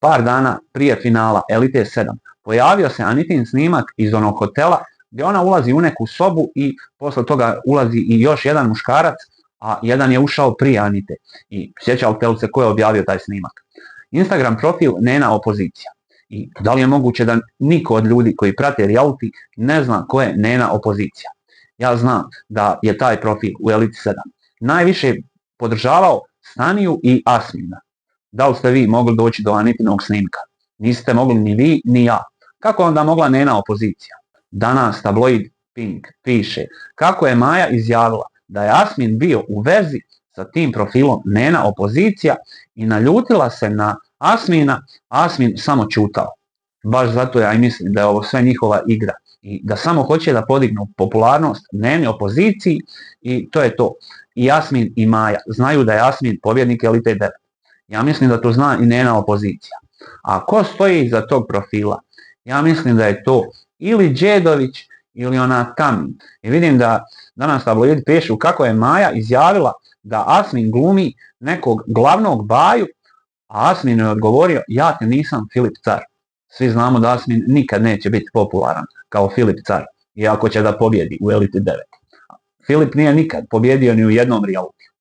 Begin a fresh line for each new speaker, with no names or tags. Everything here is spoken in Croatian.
par dana prije finala Elite 7 pojavio se Anitin snimak iz onog hotela gdje ona ulazi u neku sobu i posle toga ulazi i još jedan muškarac, a jedan je ušao prije Anite. I sjećate li se ko je objavio taj snimak? Instagram profil Nena Opozicija. I da li je moguće da niko od ljudi koji prate reality ne zna ko je Nena Opozicija? Ja znam da je taj profil u Elite 7 najviše podržavao Staniju i Asmina. Da li ste vi mogli doći do Anitinog snimka? Niste mogli ni vi ni ja. Kako onda mogla Nena Opozicija? Danas tabloid Pink piše kako je Maja izjavila da je Asmin bio u vezi sa tim profilom Nena Opozicija i naljutila se na Asmina, Asmin samo ćutao. Baš zato ja i mislim da je ovo sve njihova igra i da samo hoće da podignu popularnost Neni Opoziciji i to je to. I Asmin i Maja znaju da je Asmin pobjednik Elite 9. Ja mislim da to zna i Nena Opozicija. A ko stoji iza tog profila? Ja mislim da je to ili Đedović ili ona Tamin. I vidim da danas tabloidi pišu kako je Maja izjavila da Asmin glumi nekog glavnog baju, a Asmin je odgovorio ja te nisam Filip Car. Svi znamo da Asmin nikad neće biti popularan kao Filip Car, iako će da pobjedi u Elite 9. Filip nije nikad pobjedio ni u jednom realitiju.